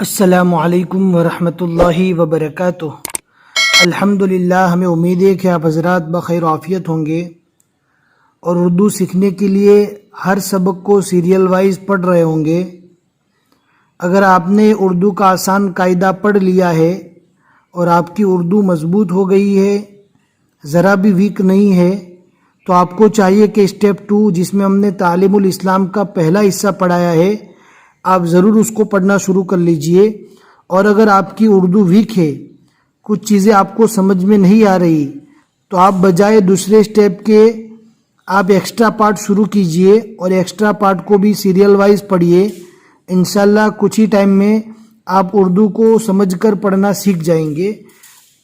السلام علیکم ورحمۃ اللہ وبرکاتہ۔ الحمدللہ، ہمیں امید ہے کہ آپ حضرات بخیر و عافیت ہوں گے اور اردو سیکھنے کے لیے ہر سبق کو سیریل وائز پڑھ رہے ہوں گے۔ اگر آپ نے اردو کا آسان قاعدہ پڑھ لیا ہے اور آپ کی اردو مضبوط ہو گئی ہے، ذرا بھی ویک نہیں ہے، تو آپ کو چاہیے کہ اسٹیپ 2 جس میں ہم نے تعلیم الاسلام کا پہلا حصہ پڑھایا ہے، آپ ضرور اس کو پڑھنا شروع کر لیجئے۔ اور اگر آپ کی اردو ویک ہے، کچھ چیزیں آپ کو سمجھ میں نہیں آ رہی، تو آپ بجائے دوسرے اسٹیپ کے آپ ایکسٹرا پارٹ شروع کیجئے اور ایکسٹرا پارٹ کو بھی سیریل وائز پڑھیے۔ انشاءاللہ کچھ ہی ٹائم میں آپ اردو کو سمجھ کر پڑھنا سیکھ جائیں گے۔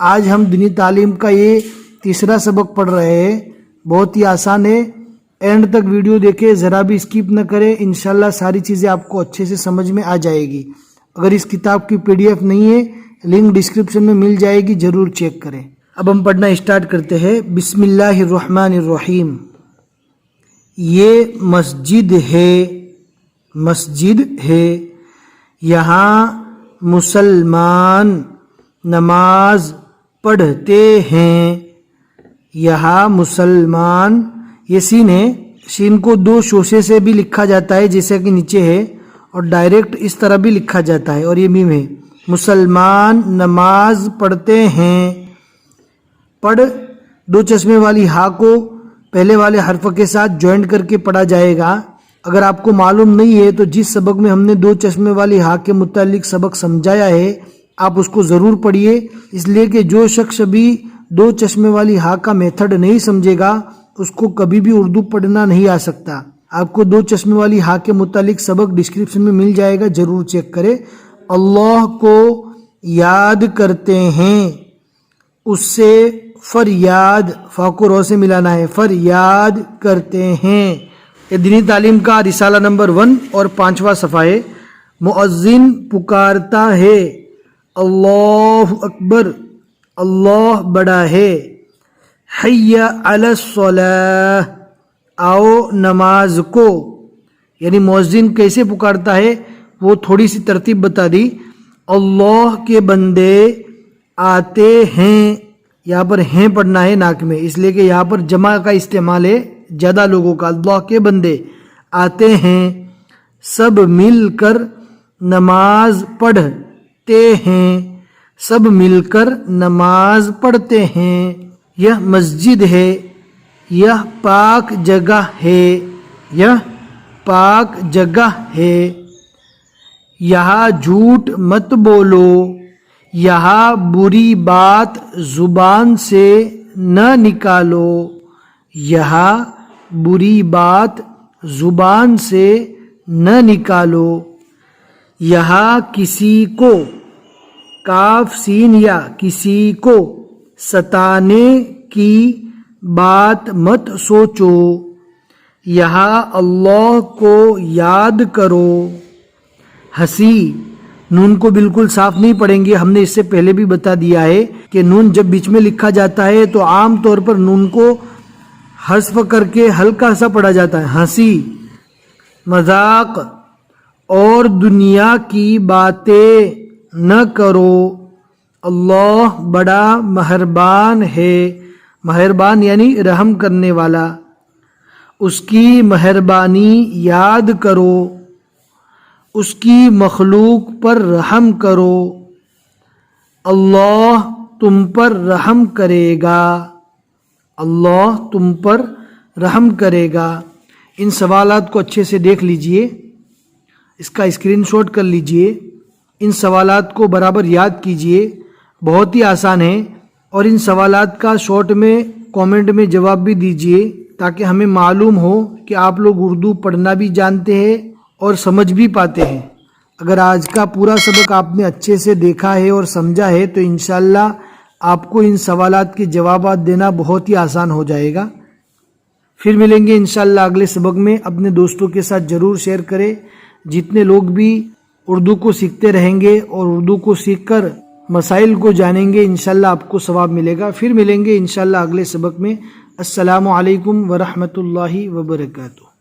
آج ہم دینی تعلیم کا یہ تیسرا سبق پڑھ رہے ہیں، بہت ہی آسان ہے۔ اینڈ تک ویڈیو دیکھیں، ذرا بھی اسکپ نہ کریں، انشاءاللہ ساری چیزیں آپ کو اچھے سے سمجھ میں آ جائے گی۔ اگر اس کتاب کی PDF نہیں ہے، لنک ڈسکرپشن میں مل جائے گی، ضرور چیک کریں۔ اب ہم پڑھنا اسٹارٹ کرتے ہیں۔ بسم اللہ الرحمن الرحیم۔ یہ مسجد ہے، یہاں مسلمان نماز پڑھتے ہیں۔ یہاں مسلمان، یہ سین ہے، سین کو 2 شوشے سے بھی لکھا جاتا ہے جیسا کہ نیچے ہے، اور ڈائریکٹ اس طرح بھی لکھا جاتا ہے، اور یہ میم ہے۔ مسلمان نماز پڑھتے ہیں، پڑھ 2 چشمے والی ہا کو پہلے والے حرف کے ساتھ جوائنٹ کر کے پڑھا جائے گا۔ اگر آپ کو معلوم نہیں ہے تو جس سبق میں ہم نے 2 چشمے والی ہا کے متعلق سبق سمجھایا ہے، آپ اس کو ضرور پڑھیے، اس لیے کہ جو شخص بھی 2 چشمے والی ہا کا میتھڈ نہیں سمجھے گا، اس کو کبھی بھی اردو پڑھنا نہیں آ سکتا۔ آپ کو 2 چشمے والی ہا کے متعلق سبق ڈسکرپشن میں مل جائے گا، ضرور چیک کریں۔ اللہ کو یاد کرتے ہیں، اس سے فریاد، فا کو رو سے ملانا ہے، فریاد کرتے ہیں۔ یہ دینی تعلیم کا رسالہ نمبر 1 اور 5واں صفحہ ہے۔ مؤذن پکارتا ہے، اللہ اکبر، اللہ بڑا ہے۔ حی علی الصلاۃ، آؤ نماز کو، یعنی مؤذن کیسے پکارتا ہے وہ تھوڑی سی ترتیب بتا دی۔ اللہ کے بندے آتے ہیں، یہاں پر ہیں پڑھنا ہے ناک میں، اس لیے کہ یہاں پر جمع کا استعمال ہے، زیادہ لوگوں کا۔ اللہ کے بندے آتے ہیں، سب مل کر نماز پڑھتے ہیں، سب مل کر نماز پڑھتے ہیں۔ یہ مسجد ہے، یہ پاک جگہ ہے، یہ پاک جگہ ہے۔ یہاں جھوٹ مت بولو، یہاں بری بات زبان سے نہ نکالو، یہاں بری بات زبان سے نہ نکالو۔ یہاں کسی کو، کاف سین یا، کسی کو ستانے کی بات مت سوچو، یہاں اللہ کو یاد کرو۔ ہنسی، نون کو بالکل صاف نہیں پڑھیں گے، ہم نے اس سے پہلے بھی بتا دیا ہے کہ نون جب بیچ میں لکھا جاتا ہے تو عام طور پر نون کو حذف کر کے ہلکا سا پڑھا جاتا ہے۔ ہنسی، مذاق اور دنیا کی باتیں نہ کرو، اللہ بڑا مہربان ہے۔ مہربان یعنی رحم کرنے والا، اس کی مہربانی یاد کرو، اس کی مخلوق پر رحم کرو، اللہ تم پر رحم کرے گا، اللہ تم پر رحم کرے گا۔ ان سوالات کو اچھے سے دیکھ لیجئے، اس کا اسکرین شاٹ کر لیجئے، ان سوالات کو برابر یاد کیجئے، بہت ہی آسان ہے۔ اور ان سوالات کا شارٹ میں کامنٹ میں جواب بھی دیجئے تاکہ ہمیں معلوم ہو کہ آپ لوگ اردو پڑھنا بھی جانتے ہیں اور سمجھ بھی پاتے ہیں۔ اگر آج کا پورا سبق آپ نے اچھے سے دیکھا ہے اور سمجھا ہے تو انشاءاللہ آپ کو ان سوالات کے جوابات دینا بہت ہی آسان ہو جائے گا۔ پھر ملیں گے انشاءاللہ اگلے سبق میں، اپنے دوستوں کے ساتھ ضرور شیئر کریں۔ جتنے لوگ بھی اردو کو سیکھتے رہیں گے اور اردو کو سیکھ کر مسائل کو جانیں گے، انشاءاللہ آپ کو ثواب ملے گا۔ پھر ملیں گے انشاءاللہ اگلے سبق میں۔ السلام علیکم ورحمۃ اللہ وبرکاتہ۔